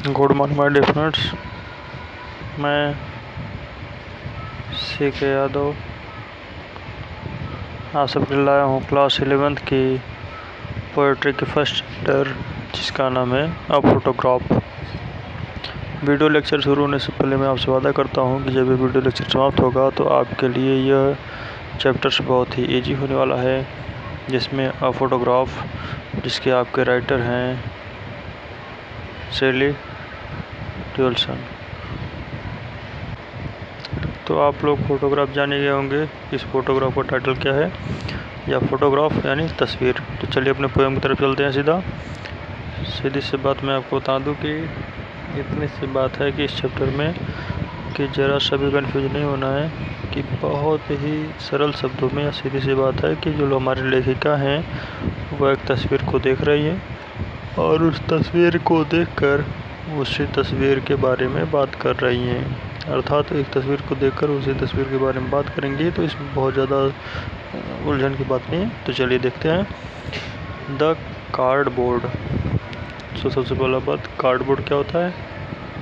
Good morning my dear friends. मैं CK Yadav आप सबके लाया हूँ क्लास 11th की पोएट्री की फर्स्ट चैप्टर, जिसका नाम है अ फोटोग्राफ। वीडियो लेक्चर शुरू होने से पहले मैं आपसे वादा करता हूँ कि जब ये वीडियो लेक्चर समाप्त होगा तो आपके लिए यह चैप्टर्स बहुत ही ईजी होने वाला है, जिसमें अ फोटोग्राफ, जिसके आपके राइटर हैं शेली ट्यूलसन। तो आप लोग फोटोग्राफ जाने गए होंगे, इस फोटोग्राफ का टाइटल क्या है, या फोटोग्राफ यानी तस्वीर। तो चलिए अपने पोएम की तरफ चलते हैं। सीधी सी बात मैं आपको बता दूं कि इतनी सी बात है कि इस चैप्टर में कि ज़रा सा भी कन्फ्यूज नहीं होना है, कि बहुत ही सरल शब्दों में या सीधी सी बात है कि जो हमारी लेखिका हैं वह एक तस्वीर को देख रही है और उस तस्वीर को देखकर उसी तस्वीर के बारे में बात कर रही हैं। अर्थात एक तस्वीर को देखकर उसी तस्वीर के बारे में बात करेंगी, तो इसमें बहुत ज़्यादा उलझन की बात नहीं है। तो चलिए देखते हैं। The cardboard. तो सबसे पहला बात, कार्डबोर्ड क्या होता है?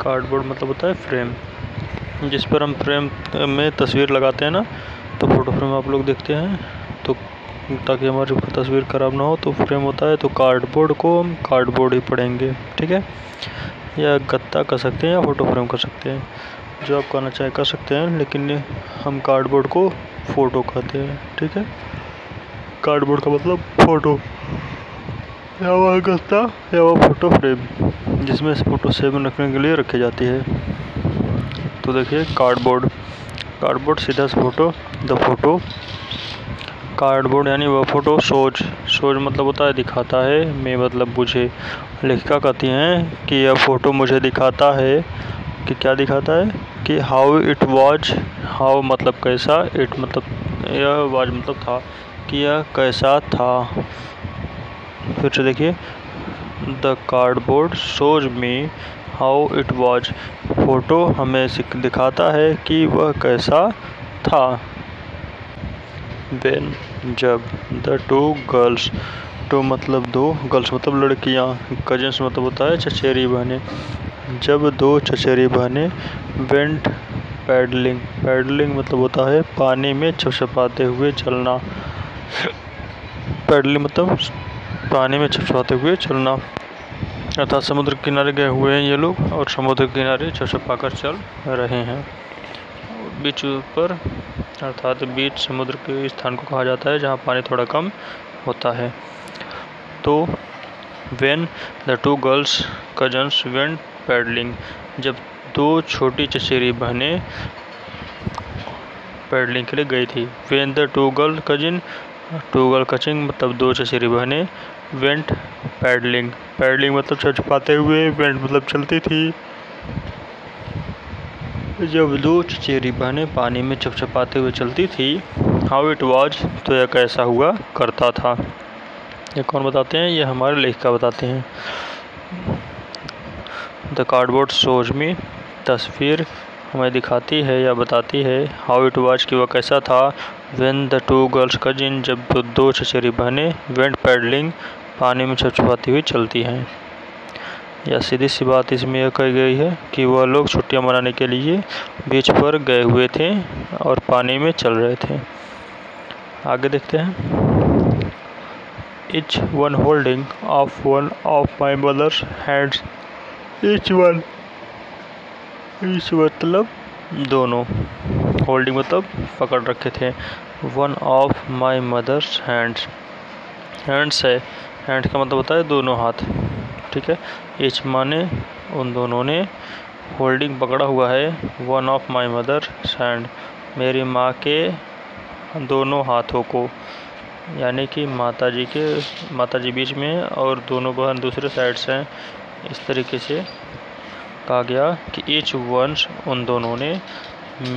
कार्डबोर्ड मतलब होता है फ्रेम, जिस पर हम फ्रेम में तस्वीर लगाते हैं ना। तो फोटो फ्रेम आप लोग देखते हैं, तो ताकि हमारी तस्वीर ख़राब ना हो तो फ्रेम होता है। तो कार्डबोर्ड को हम कार्डबोर्ड ही पढ़ेंगे, ठीक है। या गत्ता कर सकते हैं या फोटो फ्रेम कर सकते हैं, जो आप कहना चाहे कर सकते हैं, लेकिन हम कार्डबोर्ड को फ़ोटो कहते हैं, ठीक है। कार्डबोर्ड का मतलब फ़ोटो, या वह गत्ता या वह फ़ोटो फ्रेम जिसमें फ़ोटो सेव रखने के लिए रखी जाती है। तो देखिए कार्डबोर्ड, कार्डबोर्ड सीधा फ़ोटो, द फोटो। कार्डबोर्ड यानी वह फ़ोटो। सोज, सोज मतलब होता है दिखाता है, मैं मतलब मुझे। लेखिका कहती हैं कि यह फ़ोटो मुझे दिखाता है कि क्या दिखाता है, कि हाउ इट वॉज। हाउ मतलब कैसा, इट मतलब यह, वाज मतलब था, कि यह कैसा था। फिर से देखिए, the cardboard shows me how it was. Photo हमें दिखाता है कि वह कैसा था। वेन जब, द टू गर्ल्स, टू मतलब दो, गर्ल्स मतलब लड़कियाँ, कजन्स मतलब होता है चचेरी बहनें। जब दो चचेरी बहनें वेंट पैडलिंग, पैडलिंग मतलब होता है पानी में छपछपाते हुए चलना। पैडलिंग मतलब पानी में छपछपाते हुए चलना, अर्थात समुद्र किनारे गए हुए हैं ये लोग और समुद्र किनारे छपछपा कर चल रहे हैं। बीच पर, अर्थात बीच समुद्र के स्थान को कहा जाता है जहाँ पानी थोड़ा कम होता है। तो when the two girls cousins went paddling, जब दो छोटी चचेरी बहनें पैडलिंग के लिए गई थी। When the two girl cousin, two girl cousin मतलब दो चचेरी बहनें, वेंट पैडलिंग, पैडलिंग मतलब छपछपाते हुए, वेंट मतलब चलती थी। जब दो चचेरी बहनें पानी में छपछपाते हुए चलती थी, हाउ इट वॉज तो यह कैसा हुआ करता था। ये कौन बताते हैं? ये हमारे लेखिका बताते हैं। द कार्डबोर्ड शोज मी, तस्वीर हमें दिखाती है या बताती है, हाउ इट वॉज कि वह कैसा था। When the two girls cousin, जब दो चचेरी बहनें वेंट पैडलिंग, पानी में छपछपाती हुई चलती हैं। या सीधी सी बात इसमें यह कही गई है कि वह लोग छुट्टियां मनाने के लिए बीच पर गए हुए थे और पानी में चल रहे थे। आगे देखते हैं। Each one holding of one of my mother's hands, each one, each मतलब दोनों, होल्डिंग मतलब पकड़ रखे थे, one of my mother's hands, hands है, हैंड का मतलब होता है दोनों हाथ, ठीक है। ईच माने उन दोनों ने, होल्डिंग पकड़ा हुआ है, one of my mother hand मेरी माँ के दोनों हाथों को, यानी कि माताजी बीच में और दोनों बहन दूसरे साइड से हैं। इस तरीके से कहा गया कि ईच वंस उन दोनों ने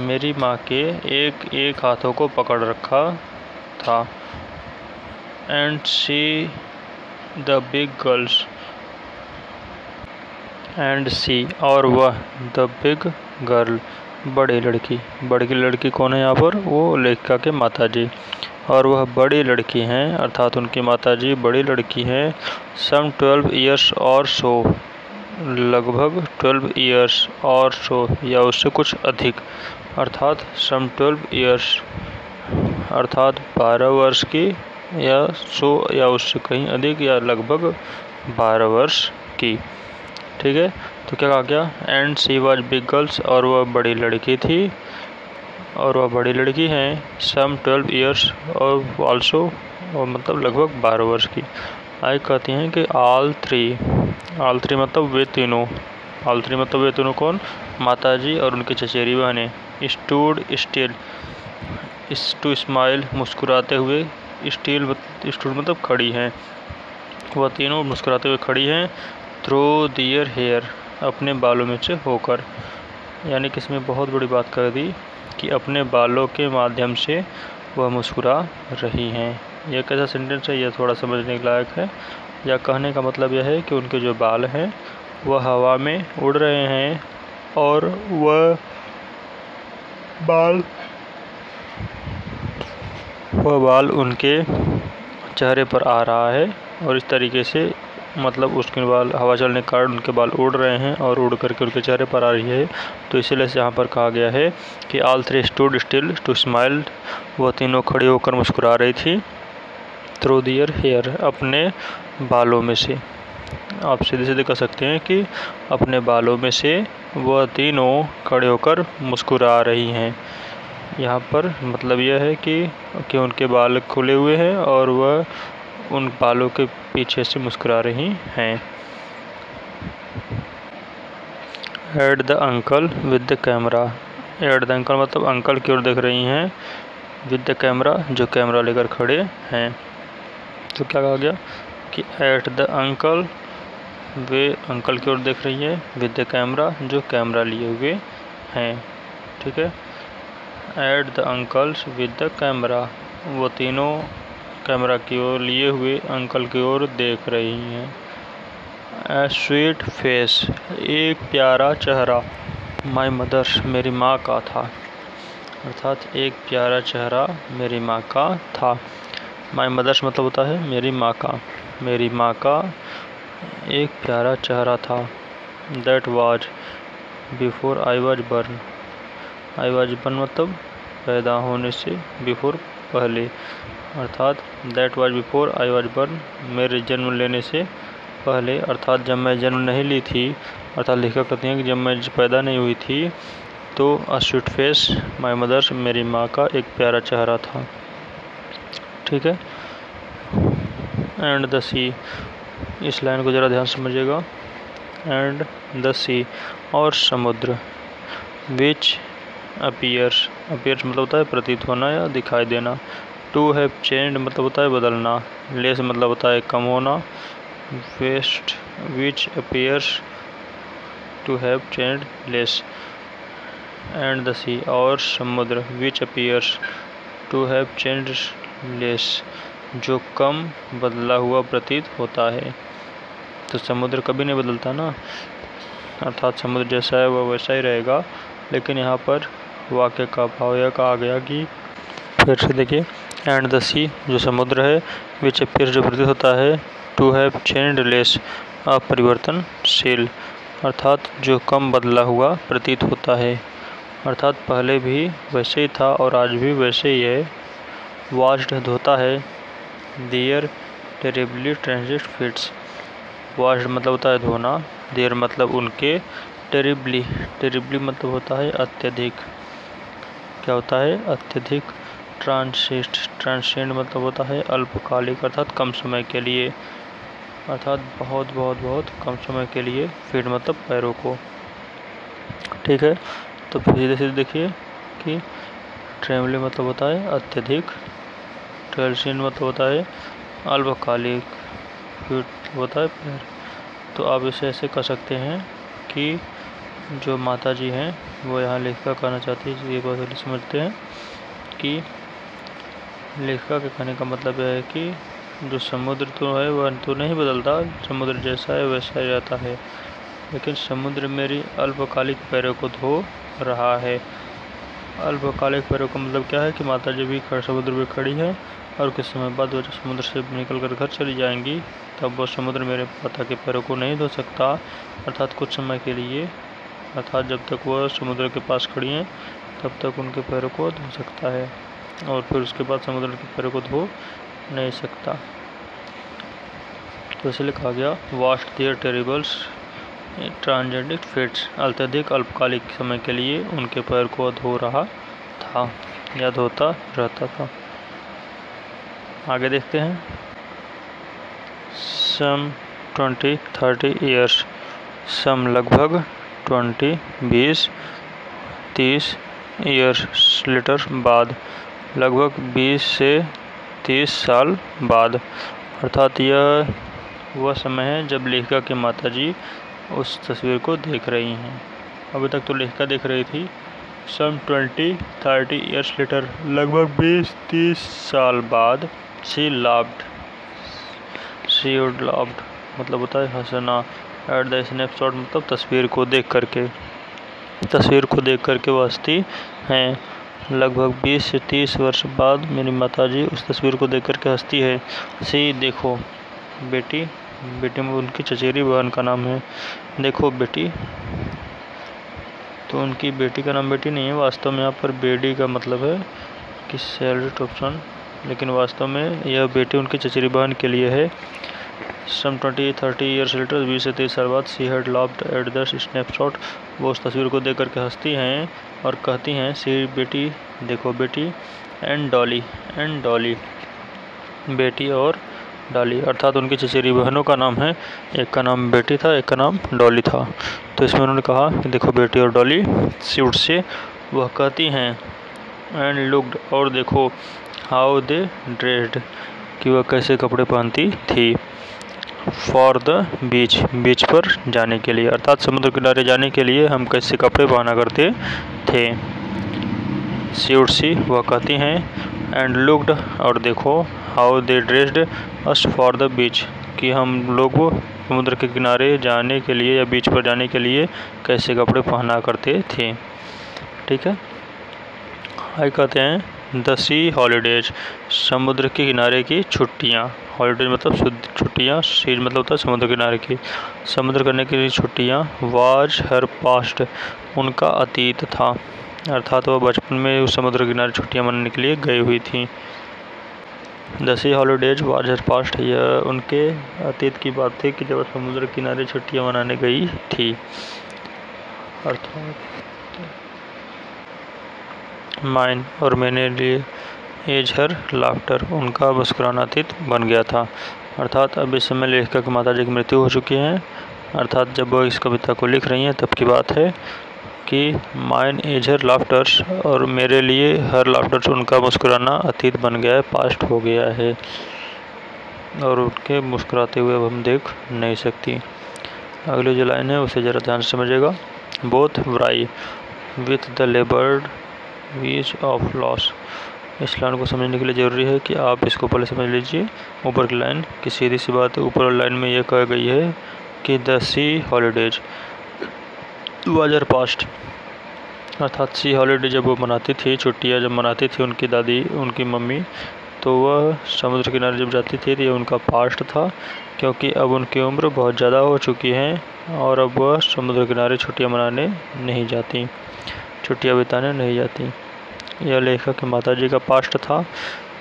मेरी माँ के एक एक हाथों को पकड़ रखा था। And see the big girls, and see और वह, द बिग गर्ल बड़ी लड़की, बड़ी लड़की कौन है यहाँ पर? वो लेखिका के माताजी, और वह बड़ी लड़की हैं, अर्थात उनकी माताजी बड़ी लड़की हैं। सम 12 ईयर्स और सो, लगभग 12 ईयर्स और सो या उससे कुछ अधिक, अर्थात सम 12 ईयर्स अर्थात 12 वर्ष की, या सो या उससे कहीं अधिक, या लगभग 12 वर्ष की। ठीक है, तो क्या कहा गया, and she was big girls, और वह बड़ी लड़की थी, और वह बड़ी लड़की हैं, सम 12 ईयर्स और ऑल्सो, और मतलब लगभग 12 वर्ष की। आगे कहती हैं कि ऑल थ्री मतलब वे तीनों, ऑल थ्री मतलब वे तीनों कौन, माताजी और उनकी चचेरी बहनें, स्टूड स्टिल, टू स्माइल मुस्कुराते हुए, स्टूड मतलब खड़ी हैं, वह तीनों मुस्कुराते हुए खड़ी हैं, थ्रू दियर हेयर अपने बालों में से होकर, यानी कि इसमें बहुत बड़ी बात कर दी कि अपने बालों के माध्यम से वह मुस्कुरा रही हैं। यह कैसा सेंटेंस है, यह थोड़ा समझने के लायक है। या कहने का मतलब यह है कि उनके जो बाल हैं वह हवा में उड़ रहे हैं, और वह बाल उनके चेहरे पर आ रहा है, और इस तरीके से मतलब उसके बाल हवा चलने के कारण उनके बाल उड़ रहे हैं और उड़ करके उनके चेहरे पर आ रही है। तो इसीलिए यहाँ पर कहा गया है कि all three stood still to smile, वह तीनों खड़ी होकर मुस्कुरा रही थी, थ्रू दियर हेयर अपने बालों में से। आप सीधे सीधे कह सकते हैं कि अपने बालों में से वह तीनों खड़े होकर मुस्कुरा रही हैं। यहाँ पर मतलब यह है कि उनके बाल खुले हुए हैं और वह उन बालों के पीछे से मुस्कुरा रही हैं। At the uncle with the camera, at the uncle मतलब अंकल की ओर देख रही हैं, विद द कैमरा जो कैमरा लेकर खड़े हैं। तो क्या कहा गया कि एट द अंकल, वे अंकल की ओर देख रही है, विद द कैमरा जो कैमरा लिए हुए हैं। ठीक है, at the uncles with the camera, वो तीनों कैमरा की ओर लिए हुए अंकल की ओर देख रही हैं। ए स्वीट फेस, एक प्यारा चेहरा, माई मदर्स मेरी माँ का था, अर्थात एक प्यारा चेहरा मेरी माँ का था। माई मदर्स मतलब होता है मेरी माँ का, मेरी माँ का एक प्यारा चेहरा था। That was before I was born, I was born मतलब पैदा होने से, बिफोर पहले, अर्थात that was before I was born मेरे जन्म लेने से पहले, अर्थात जब मैं जन्म नहीं ली थी, अर्थात लेखक कहते हैं कि जब मैं पैदा नहीं हुई थी, तो a sweet face my mother's मेरी माँ का एक प्यारा चेहरा था। ठीक है, एंड द सी, इस लाइन को ज़रा ध्यान समझिएगा। एंड द सी और समुद्र, विच अपीयर्स, अपीयर्स मतलब होता है प्रतीत होना या दिखाई देना। टू हैव चेंज्ड मतलब होता है बदलना। लेस मतलब होता है कम होना। West which appears to have changed less. And the sea और समुद्र, which appears to have changed less जो कम बदला हुआ प्रतीत होता है। तो समुद्र कभी नहीं बदलता ना, अर्थात समुद्र जैसा है वह वैसा ही रहेगा। लेकिन यहाँ पर वाक्य का भाव यह कहा गया कि, फिर से देखिए, एंड द सी जो समुद्र है, विच अपीयर्स जो प्रतीत होता है, टू हैव चेंज्ड लेस अपरिवर्तनशील, अर्थात जो कम बदला हुआ प्रतीत होता है, अर्थात पहले भी वैसे ही था और आज भी वैसे ही है। वाश्ड धोता है, their terribly transit fits, washed मतलब होता है धोना, देयर मतलब उनके, टेरिबली, टेरिबली मतलब होता है अत्यधिक, क्या होता है अत्यधिक, ट्रांसिएंट मतलब होता है अल्पकालिक, अर्थात कम समय के लिए, अर्थात बहुत बहुत बहुत कम समय के लिए। फीट मतलब पैरों को। ठीक है, तो सीधे सीधे देखिए कि ट्रेमली मतलब होता है अत्यधिक, ट्रांसिएंट मतलब होता है अल्पकालिक, फीट होता है पैर। तो आप इसे ऐसे कह सकते हैं कि जो माता जी हैं वो यहाँ लेखिका कहना चाहती है, ये बात समझते हैं कि लेखिका के कहने का मतलब यह है कि जो समुद्र तो है वह तो नहीं बदलता, समुद्र जैसा है वैसा ही रहता है, लेकिन समुद्र मेरी अल्पकालिक पैरों को धो रहा है। अल्पकालिक पैरों का मतलब क्या है कि माता जी भी समुद्र में खड़ी है और कुछ समय बाद वह जब समुद्र से निकल कर घर चली जाएंगी तब वह समुद्र मेरे माता के पैरों को नहीं धो सकता, अर्थात कुछ समय के लिए, अर्थात जब तक वह समुद्र के पास खड़ी हैं तब तक उनके पैरों को धो सकता है और फिर उसके बाद समुद्र के पैरों को धो नहीं सकता। तो इसलिए कहा गया वास्ट देयर टेरिबल्स ट्रांजेंट फिट्स, अत्यधिक अल्पकालिक समय के लिए उनके पैर को धो रहा था या धोता रहता था। आगे देखते हैं। सम 20-30 ईयर्स, सम लगभग 20-30 ईयर्स लेटर बाद, लगभग 20 से 30 साल बाद, अर्थात यह वह समय है जब लेखिका की माताजी उस तस्वीर को देख रही हैं। अभी तक तो लेखिका देख रही थी। सम 20-30 ईयर्स लेटर, लगभग 20-30 साल बाद, शी लाफ्ड मतलब होता है हंसना, एट द स्नैपशॉट मतलब तस्वीर को देख करके वो हंसती हैं। लगभग 20 से 30 वर्ष बाद मेरी माताजी उस तस्वीर को देख करके हंसती है। सी देखो बेटी में उनकी चचेरी बहन का नाम है। देखो बेटी, तो उनकी बेटी का नाम बेटी नहीं है, वास्तव में यहाँ पर बेटी का मतलब है कि सैलरी ऑप्शन, लेकिन वास्तव में यह बेटी उनकी चचेरी बहन के लिए है। सम 20-30 ईयर्स लेटर, 20 से 30 साल बाद, she had laughed at the snapshot, वो उस तस्वीर को देख करके हंसती हैं और कहती हैं सी बेटी देखो बेटी, एंड डॉली बेटी और डॉली, अर्थात उनकी चचेरी बहनों का नाम है, एक का नाम बेटी था एक का नाम डॉली था। तो इसमें उन्होंने कहा कि देखो बेटी और डॉली, सूट से वह कहती हैं, एंड लुक्ड और देखो, हाउ दे ड्रेस्ड कि वह कैसे कपड़े पहनती थी, फॉर द बीच पर जाने के लिए, अर्थात समुद्र किनारे जाने के लिए हम कैसे कपड़े पहना करते थे। सूट सी वह कहती हैं, एंड लुक्ड और देखो, how they dressed us for the beach कि हम लोग समुद्र के किनारे जाने के लिए या बीच पर जाने के लिए कैसे कपड़े पहना करते थे। ठीक है। आगे कहते हैं द सी हॉलीडेज, समुद्र के किनारे की छुट्टियाँ, हॉलीडेज मतलब छुट्टियाँ, सीज मतलब होता है समुद्र किनारे की, समुद्र करने के लिए छुट्टियाँ, वाज हर पास्ट उनका अतीत था, अर्थात वह बचपन में उस समुद्र किनारे छुट्टियाँ मनाने के लिए गई हुई थी। The sea holidays was her past, यह उनके अतीत की बात थी कि जब समुद्र किनारे छुट्टियाँ मनाने गई थी, अर्थात माइन और मेरे लिए एज हर लाफ्टर, उनका मुस्कुराना अतीत बन गया था, अर्थात अब इस समय लेखिका की माताजी की मृत्यु हो चुकी है, अर्थात जब वह इस कविता को लिख रही हैं तब की बात है कि माइन एज हर लाफ्टर्स और मेरे लिए हर लाफ्टर्स, उनका मुस्कुराना अतीत बन गया है, पास्ट हो गया है और उनके मुस्कुराते हुए अब हम देख नहीं सकती। अगली जो लाइन है उसे ज़रा ध्यान से समझिएगा। बोथ व्राई विथ द लेबर्ड वीज ऑफ लॉस, इस लाइन को समझने के लिए ज़रूरी है कि आप इसको पहले समझ लीजिए। ऊपर की लाइन की सीधी सी बात है, ऊपर लाइन में यह कहा गई है कि the sea holidays was her past, अर्थात सी हॉलीडे जब वो मनाती थी, छुट्टियाँ जब मनाती थी उनकी दादी उनकी मम्मी, तो वह समुद्र किनारे जब जाती थी तो ये उनका पास्ट था, क्योंकि अब उनकी उम्र बहुत ज़्यादा हो चुकी है और अब वह समुद्र किनारे छुट्टियाँ मनाने नहीं जाती, छुट्टियाँ बिताने नहीं जाती। यह लेखक की माताजी का पास्ट था,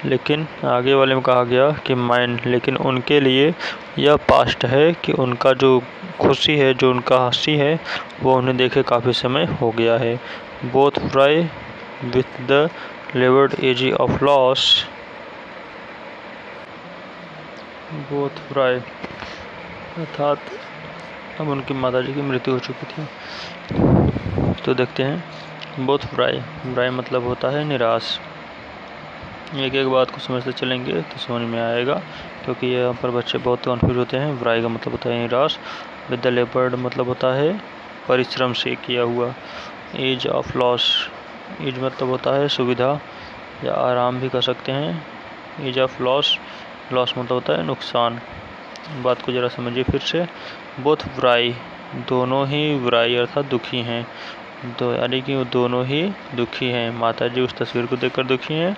लेकिन आगे वाले में कहा गया कि माइन, लेकिन उनके लिए यह पास्ट है कि उनका जो खुशी है, जो उनका हंसी है, वो उन्हें देखे काफ़ी समय हो गया है। Both fry with the laboured age of loss, both fry अर्थात अब उनकी माताजी की मृत्यु हो चुकी थी। तो देखते हैं बोथ फ्राई मतलब होता है निराश। एक एक बात को समझते चलेंगे तो समझ में आएगा, क्योंकि यहाँ पर बच्चे बहुत कन्फ्यूज होते हैं। व्राई का मतलब होता है निराश, विद द लेपर्ड मतलब होता है परिश्रम से किया हुआ, एज ऑफ लॉस, एज मतलब होता है सुविधा या आराम भी कर सकते हैं, एज ऑफ लॉस मतलब होता है नुकसान। बात को ज़रा समझिए फिर से। बोथ व्राई दोनों ही व्राई अर्थात दुखी हैं, तो यानी कि वो दोनों ही दुखी हैं। माता जी उस तस्वीर को देखकर दुखी हैं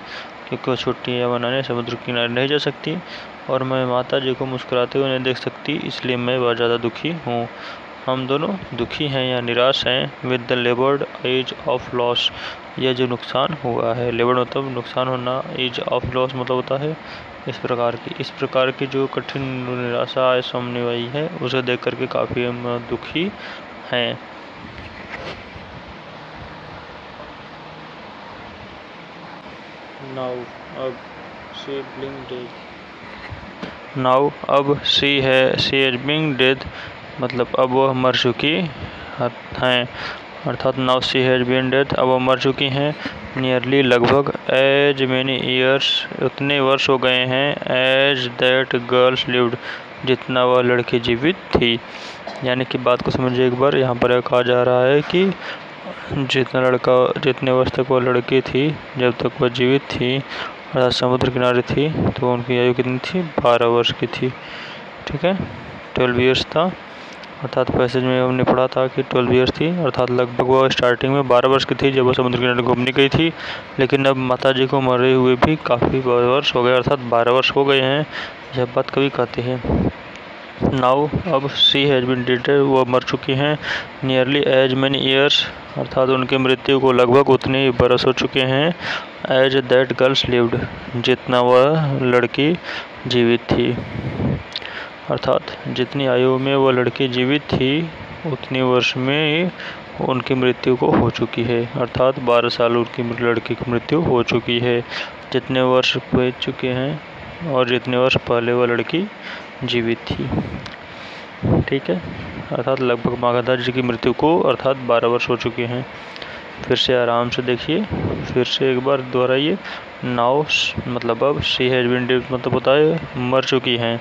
क्योंकि वो छुट्टियाँ मनाने समुद्र किनारे नहीं जा सकती, और मैं माता जी को मुस्कुराते हुए नहीं देख सकती, इसलिए मैं बहुत ज़्यादा दुखी हूँ। हम दोनों दुखी हैं या निराश हैं। With the laboured age of loss, यह जो नुकसान हुआ है, लेबर्ड मतलब नुकसान होना, एज ऑफ लॉस मतलब होता है इस प्रकार की जो कठिन निराशा सामने आई है, उसे देख करके काफ़ी हम दुखी हैं। नाउ अब सी हैज बीन डेड, मतलब अब वह मर चुकी हैं, अर्थात now she has been dead, अब वह मर चुकी हैं। नियरली लगभग, एज मेनी ईयर्स उतने वर्ष हो गए हैं, एज दैट गर्ल्स लिव्ड जितना वह लड़की जीवित थी। यानी कि बात को समझिए एक बार, यहाँ पर कहा जा रहा है कि जितने वर्ष तक वह लड़की थी, जब तक वह जीवित थी अर्थात समुद्र किनारे थी, तो उनकी आयु कितनी थी? 12 वर्ष की थी। ठीक है, 12 ईयर्स था, अर्थात पैसेज में हमने पढ़ा था कि 12 ईयर्स थी, अर्थात लगभग वो स्टार्टिंग में 12 वर्ष की थी जब वो समुद्र किनारे घूमने गई थी। लेकिन अब माता जी को मरे हुए भी काफ़ी वर्ष हो गए, अर्थात 12 वर्ष हो गए हैं। यह बात कवि कहते हैं। नाउ अब सी हैज बीन डेड, वो मर चुकी हैं। नियरली एज मैनी ईयर्स, अर्थात उनकी मृत्यु को लगभग उतने ही बरस हो चुके हैं, एज दैट गर्ल्स लिव्ड जितना वह लड़की जीवित थी, अर्थात जितनी आयु में वह लड़की जीवित थी उतनी वर्ष में उनकी मृत्यु को हो चुकी है, अर्थात 12 साल उनकी लड़की की मृत्यु हो चुकी है, जितने वर्ष बीत चुके हैं और जितने वर्ष पहले वह लड़की जीवित थी। ठीक है, अर्थात लगभग माता जी की मृत्यु को अर्थात 12 वर्ष हो चुके हैं। फिर से आराम से देखिए, फिर से एक बार दोहराइए। नाउ मतलब अब, सी हैज बीन डेड मतलब होता है मर चुकी हैं।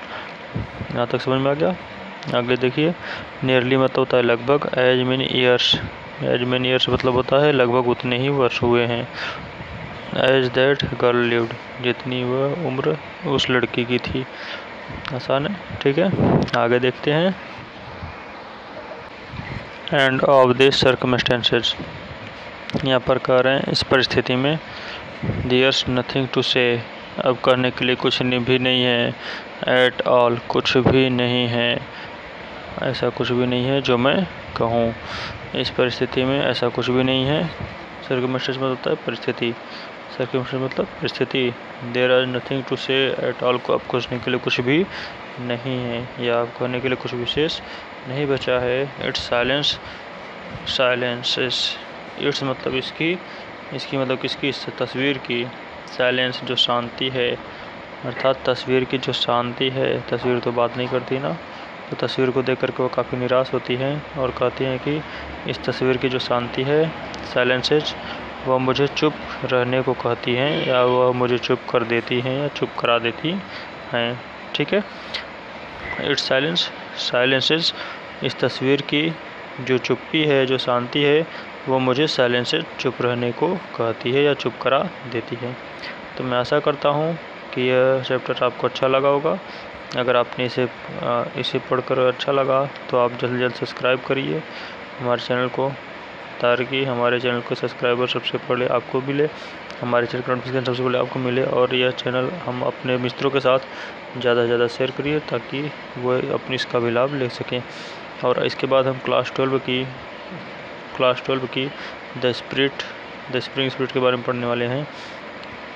यहाँ तक समझ में आ गया? आगे देखिए, नियरली मतलब होता है लगभग, एज मेनी ईयर्स मतलब होता है लगभग उतने ही वर्ष हुए हैं, एज दैट गर्ल लिव्ड जितनी वह उम्र उस लड़की की थी। आसान है, ठीक है, आगे देखते हैं। एंड ऑफ दिस सर्कमस्टेंसेस, यहाँ पर कह रहे हैं इस परिस्थिति में, देयर्स नथिंग टू से, अब कहने के लिए कुछ भी नहीं है, एट ऑल कुछ भी नहीं है, ऐसा कुछ भी नहीं है जो मैं कहूँ। इस परिस्थिति में ऐसा कुछ भी नहीं है। सर्कमस्टेंस मतलब होता है परिस्थिति, सर्कमस्टेंस मतलब परिस्थिति। देयर आर नथिंग टू से एट ऑल, को अब कहने के लिए कुछ भी नहीं है या अब कहने के लिए कुछ विशेष नहीं बचा है। इट्स साइलेंसेस, इट्स मतलब इसकी मतलब किसकी? इस तस्वीर की। साइलेंस जो शांति है, अर्थात तस्वीर की जो शांति है, तस्वीर तो बात नहीं करती ना, तो तस्वीर को देख करके वो काफ़ी निराश होती हैं और कहती हैं कि इस तस्वीर की जो शांति है, साइलेंसेज, वह मुझे चुप रहने को कहती हैं या वह मुझे चुप कर देती हैं या चुप करा देती हैं। ठीक है, इट्स साइलेंसेज, इस तस्वीर की जो चुप्पी है, जो शांति है, वो मुझे साइलेंस से चुप रहने को कहती है या चुप करा देती है। तो मैं आशा करता हूँ कि यह चैप्टर आपको अच्छा लगा होगा। अगर आपने इसे पढ़कर अच्छा लगा तो आप जल्द से जल्द सब्सक्राइब करिए हमारे चैनल को, ताकि हमारे चैनल को सब्सक्राइबर सबसे पहले आपको मिले, हमारे चैनल का नोटिफिकेशन सबसे पहले आपको मिले, और यह चैनल हम अपने मित्रों के साथ ज़्यादा से ज़्यादा शेयर करिए ताकि वह अपनी इसका भी लाभ ले सकें। और इसके बाद हम क्लास 12 की द स्प्रिंग स्पिरिट के बारे में पढ़ने वाले हैं।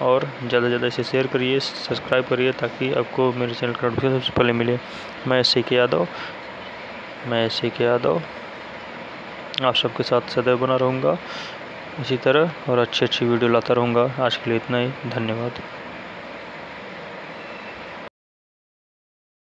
और ज़्यादा से ज़्यादा इसे शेयर करिए, सब्सक्राइब करिए ताकि आपको मेरे चैनल का नोटिफिकेशन सबसे पहले मिले। मैं सी.के. यादव आप सबके साथ सदैव बना रहूँगा इसी तरह, और अच्छी वीडियो लाता रहूँगा। आज के लिए इतना ही, धन्यवाद।